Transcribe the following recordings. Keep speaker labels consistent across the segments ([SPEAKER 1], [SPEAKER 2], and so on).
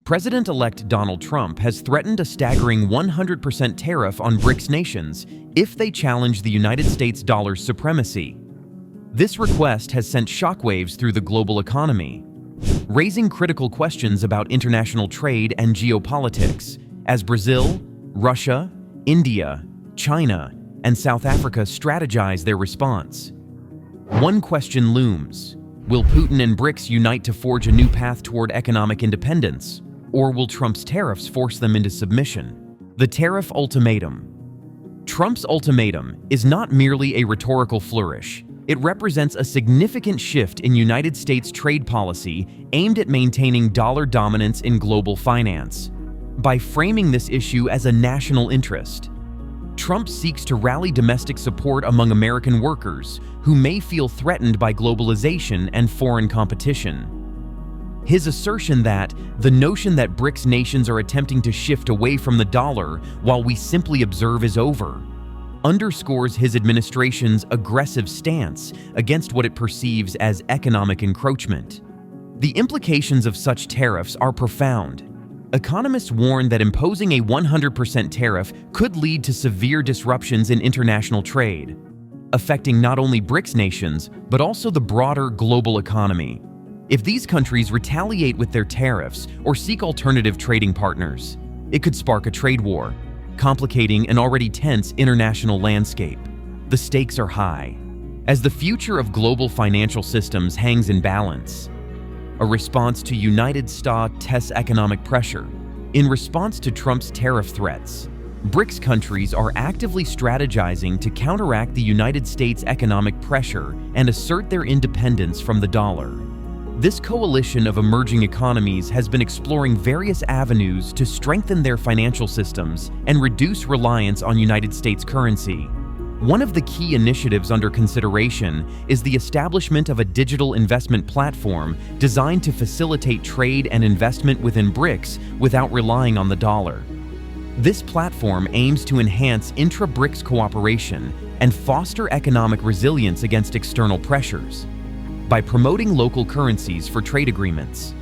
[SPEAKER 1] President-elect Donald Trump has threatened a staggering 100% tariff on BRICS nations if they challenge the United States dollar's supremacy. This request has sent shockwaves through the global economy, raising critical questions about international trade and geopolitics as Brazil, Russia, India, China, and South Africa strategize their response. One question looms: will Putin and BRICS unite to forge a new path toward economic independence, or will Trump's tariffs force them into submission? The tariff ultimatum. Trump's ultimatum is not merely a rhetorical flourish. It represents a significant shift in United States trade policy aimed at maintaining dollar dominance in global finance. By framing this issue as a national interest, Trump seeks to rally domestic support among American workers who may feel threatened by globalization and foreign competition. His assertion that the notion that BRICS nations are attempting to shift away from the dollar while we simply observe is over underscores his administration's aggressive stance against what it perceives as economic encroachment. The implications of such tariffs are profound. Economists warn that imposing a 100% tariff could lead to severe disruptions in international trade, affecting not only BRICS nations, but also the broader global economy. If these countries retaliate with their tariffs or seek alternative trading partners, it could spark a trade war, complicating an already tense international landscape. The stakes are high, as the future of global financial systems hangs in balance. A response to United States tests economic pressure. In response to Trump's tariff threats, BRICS countries are actively strategizing to counteract the United States' economic pressure and assert their independence from the dollar. This coalition of emerging economies has been exploring various avenues to strengthen their financial systems and reduce reliance on United States currency. One of the key initiatives under consideration is the establishment of a digital investment platform designed to facilitate trade and investment within BRICS without relying on the dollar. This platform aims to enhance intra-BRICS cooperation and foster economic resilience against external pressures. By promoting local currencies for trade agreements,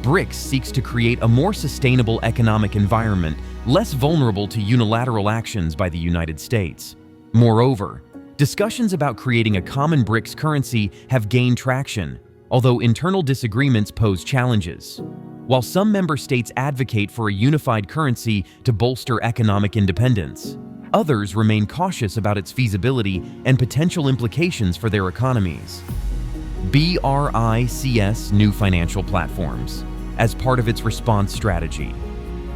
[SPEAKER 1] BRICS seeks to create a more sustainable economic environment, less vulnerable to unilateral actions by the United States. Moreover, discussions about creating a common BRICS currency have gained traction, although internal disagreements pose challenges. While some member states advocate for a unified currency to bolster economic independence, others remain cautious about its feasibility and potential implications for their economies. BRICS new financial platforms. As part of its response strategy,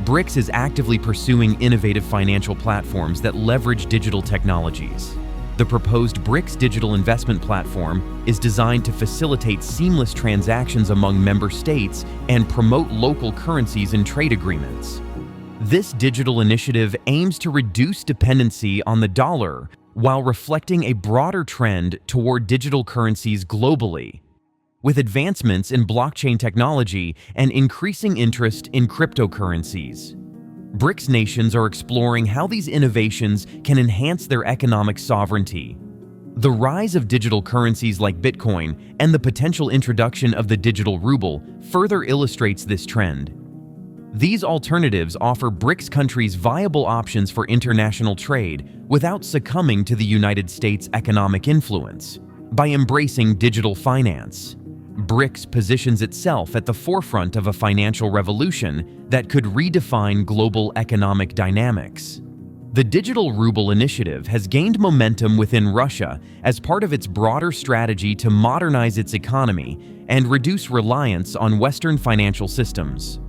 [SPEAKER 1] BRICS is actively pursuing innovative financial platforms that leverage digital technologies. The proposed BRICS digital investment platform is designed to facilitate seamless transactions among member states and promote local currencies in trade agreements. This digital initiative aims to reduce dependency on the dollar while reflecting a broader trend toward digital currencies globally. With advancements in blockchain technology and increasing interest in cryptocurrencies, BRICS nations are exploring how these innovations can enhance their economic sovereignty. The rise of digital currencies like Bitcoin and the potential introduction of the digital ruble further illustrates this trend. These alternatives offer BRICS countries viable options for international trade without succumbing to the United States' economic influence. By embracing digital finance, BRICS positions itself at the forefront of a financial revolution that could redefine global economic dynamics. The digital ruble initiative has gained momentum within Russia as part of its broader strategy to modernize its economy and reduce reliance on Western financial systems.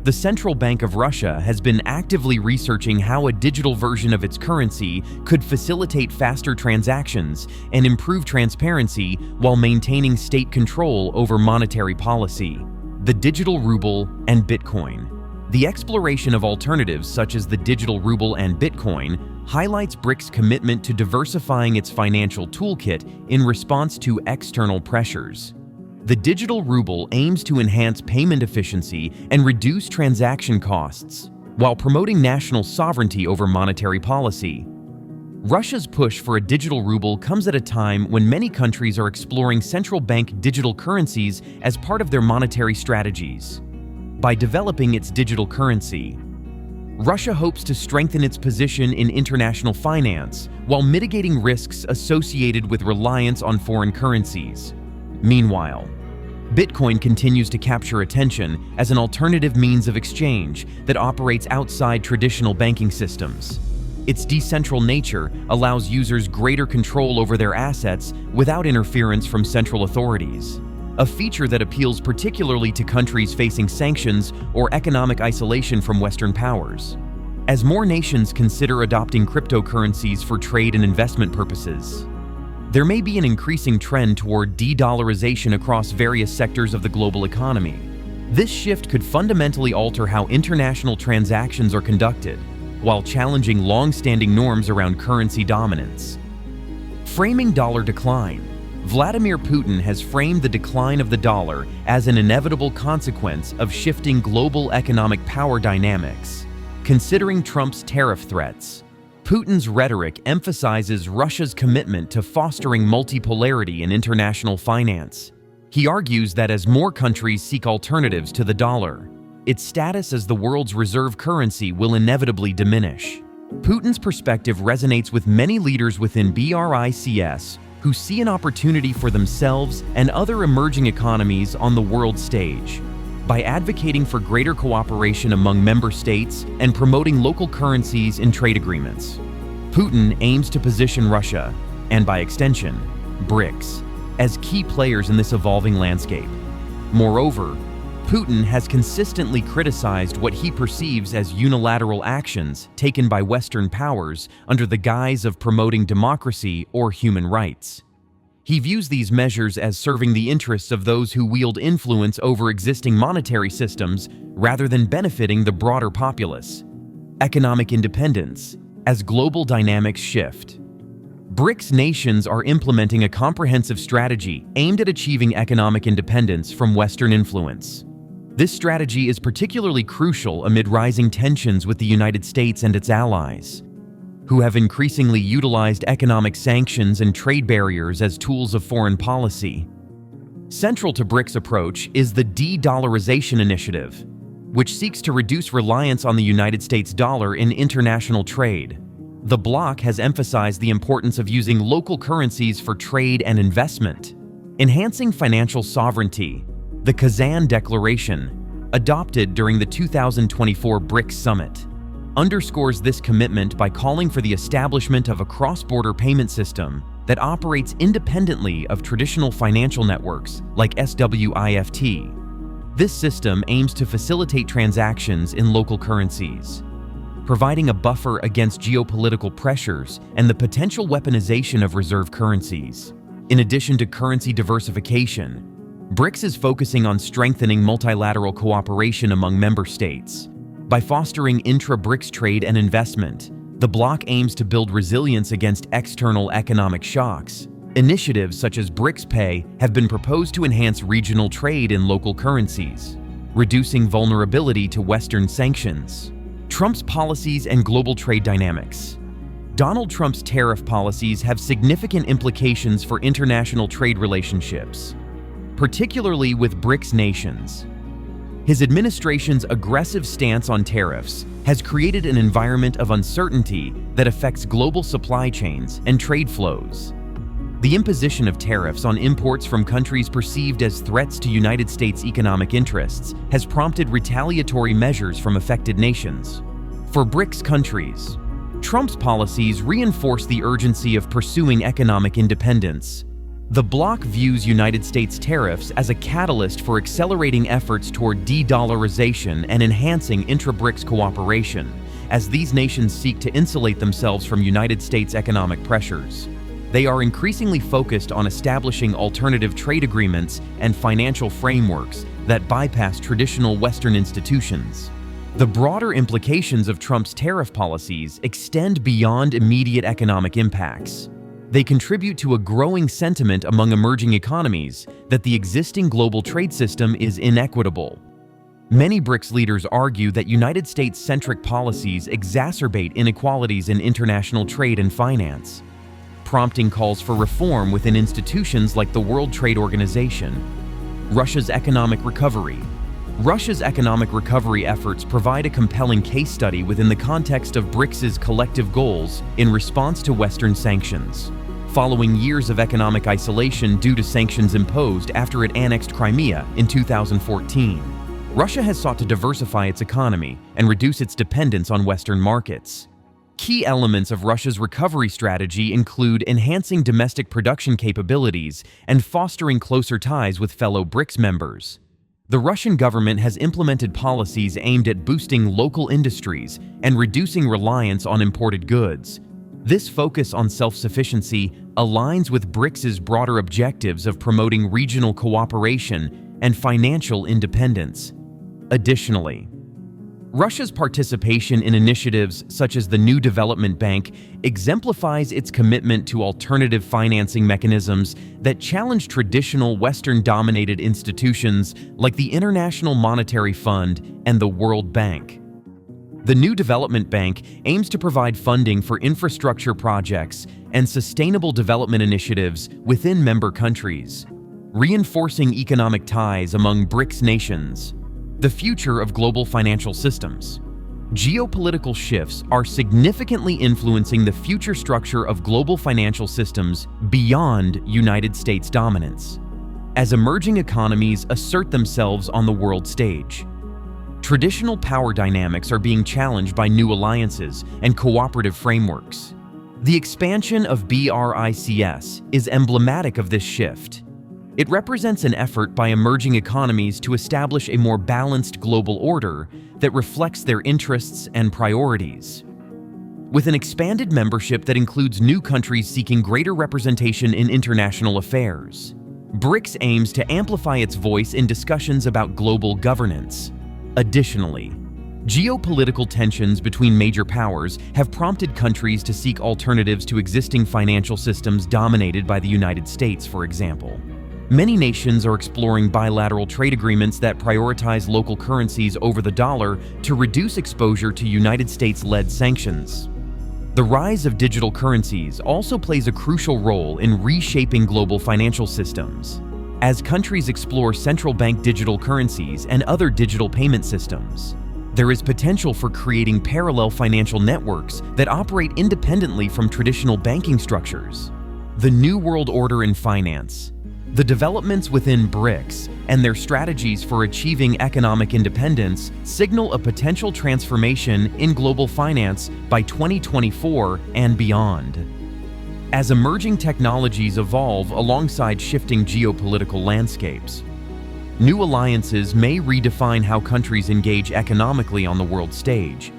[SPEAKER 1] The Central Bank of Russia has been actively researching how a digital version of its currency could facilitate faster transactions and improve transparency while maintaining state control over monetary policy. The digital ruble and Bitcoin. The exploration of alternatives such as the digital ruble and Bitcoin highlights BRICS' commitment to diversifying its financial toolkit in response to external pressures. The digital ruble aims to enhance payment efficiency and reduce transaction costs, while promoting national sovereignty over monetary policy. Russia's push for a digital ruble comes at a time when many countries are exploring central bank digital currencies as part of their monetary strategies. by developing its digital currency. Russia hopes to strengthen its position in international finance while mitigating risks associated with reliance on foreign currencies. Meanwhile, Bitcoin continues to capture attention as an alternative means of exchange that operates outside traditional banking systems. Its decentral nature allows users greater control over their assets without interference from central authorities, a feature that appeals particularly to countries facing sanctions or economic isolation from Western powers. As more nations consider adopting cryptocurrencies for trade and investment purposes, there may be an increasing trend toward de-dollarization across various sectors of the global economy. This shift could fundamentally alter how international transactions are conducted, while challenging long-standing norms around currency dominance. Framing dollar decline. Vladimir Putin has framed the decline of the dollar as an inevitable consequence of shifting global economic power dynamics. Considering Trump's tariff threats, Putin's rhetoric emphasizes Russia's commitment to fostering multipolarity in international finance. He argues that as more countries seek alternatives to the dollar, its status as the world's reserve currency will inevitably diminish. Putin's perspective resonates with many leaders within BRICS who see an opportunity for themselves and other emerging economies on the world stage. By advocating for greater cooperation among member states and promoting local currencies in trade agreements, Putin aims to position Russia, and by extension, BRICS, as key players in this evolving landscape. Moreover, Putin has consistently criticized what he perceives as unilateral actions taken by Western powers under the guise of promoting democracy or human rights. He views these measures as serving the interests of those who wield influence over existing monetary systems rather than benefiting the broader populace. Economic independence. As global dynamics shift, BRICS nations are implementing a comprehensive strategy aimed at achieving economic independence from Western influence. This strategy is particularly crucial amid rising tensions with the United States and its allies, who have increasingly utilized economic sanctions and trade barriers as tools of foreign policy. Central to BRICS' approach is the de-dollarization initiative, which seeks to reduce reliance on the United States dollar in international trade. The bloc has emphasized the importance of using local currencies for trade and investment. Enhancing financial sovereignty. The Kazan Declaration, adopted during the 2024 BRICS Summit, underscores this commitment by calling for the establishment of a cross-border payment system that operates independently of traditional financial networks like SWIFT. This system aims to facilitate transactions in local currencies, providing a buffer against geopolitical pressures and the potential weaponization of reserve currencies. In addition to currency diversification, BRICS is focusing on strengthening multilateral cooperation among member states. By fostering intra-BRICS trade and investment, the bloc aims to build resilience against external economic shocks. Initiatives such as BRICS Pay have been proposed to enhance regional trade in local currencies, reducing vulnerability to Western sanctions. Trump's policies and global trade dynamics. Donald Trump's tariff policies have significant implications for international trade relationships, particularly with BRICS nations. His administration's aggressive stance on tariffs has created an environment of uncertainty that affects global supply chains and trade flows. The imposition of tariffs on imports from countries perceived as threats to United States economic interests has prompted retaliatory measures from affected nations. For BRICS countries, Trump's policies reinforce the urgency of pursuing economic independence. The bloc views United States tariffs as a catalyst for accelerating efforts toward de-dollarization and enhancing intra-BRICS cooperation, as these nations seek to insulate themselves from United States economic pressures. They are increasingly focused on establishing alternative trade agreements and financial frameworks that bypass traditional Western institutions. The broader implications of Trump's tariff policies extend beyond immediate economic impacts. They contribute to a growing sentiment among emerging economies that the existing global trade system is inequitable. Many BRICS leaders argue that United States-centric policies exacerbate inequalities in international trade and finance, prompting calls for reform within institutions like the World Trade Organization. Russia's economic recovery. Russia's economic recovery efforts provide a compelling case study within the context of BRICS's collective goals in response to Western sanctions. Following years of economic isolation due to sanctions imposed after it annexed Crimea in 2014, Russia has sought to diversify its economy and reduce its dependence on Western markets. Key elements of Russia's recovery strategy include enhancing domestic production capabilities and fostering closer ties with fellow BRICS members. The Russian government has implemented policies aimed at boosting local industries and reducing reliance on imported goods. This focus on self-sufficiency aligns with BRICS's broader objectives of promoting regional cooperation and financial independence. Additionally, Russia's participation in initiatives such as the New Development Bank exemplifies its commitment to alternative financing mechanisms that challenge traditional Western-dominated institutions like the International Monetary Fund and the World Bank. The New Development Bank aims to provide funding for infrastructure projects and sustainable development initiatives within member countries, reinforcing economic ties among BRICS nations. The future of global financial systems. Geopolitical shifts are significantly influencing the future structure of global financial systems beyond United States dominance, as emerging economies assert themselves on the world stage. Traditional power dynamics are being challenged by new alliances and cooperative frameworks. The expansion of BRICS is emblematic of this shift. It represents an effort by emerging economies to establish a more balanced global order that reflects their interests and priorities. With an expanded membership that includes new countries seeking greater representation in international affairs, BRICS aims to amplify its voice in discussions about global governance. Additionally, geopolitical tensions between major powers have prompted countries to seek alternatives to existing financial systems dominated by the United States, for example. Many nations are exploring bilateral trade agreements that prioritize local currencies over the dollar to reduce exposure to United States-led sanctions. The rise of digital currencies also plays a crucial role in reshaping global financial systems. As countries explore central bank digital currencies and other digital payment systems, there is potential for creating parallel financial networks that operate independently from traditional banking structures. The New World Order in finance. The developments within BRICS and their strategies for achieving economic independence signal a potential transformation in global finance by 2024 and beyond. As emerging technologies evolve alongside shifting geopolitical landscapes, new alliances may redefine how countries engage economically on the world stage.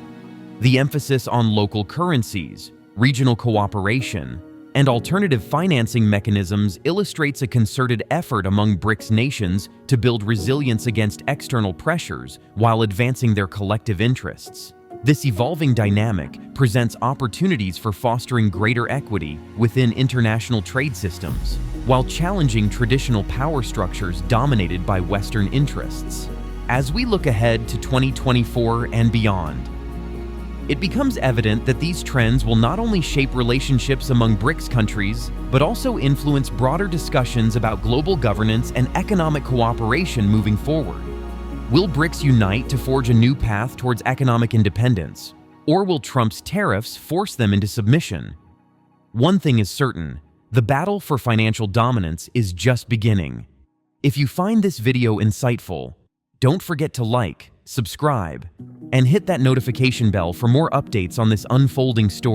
[SPEAKER 1] The emphasis on local currencies, regional cooperation, and alternative financing mechanisms illustrates a concerted effort among BRICS nations to build resilience against external pressures while advancing their collective interests. This evolving dynamic presents opportunities for fostering greater equity within international trade systems, while challenging traditional power structures dominated by Western interests. As we look ahead to 2024 and beyond, it becomes evident that these trends will not only shape relationships among BRICS countries, but also influence broader discussions about global governance and economic cooperation moving forward. Will BRICS unite to forge a new path towards economic independence, or will Trump's tariffs force them into submission? One thing is certain, the battle for financial dominance is just beginning. If you find this video insightful, don't forget to like, subscribe, and hit that notification bell for more updates on this unfolding story.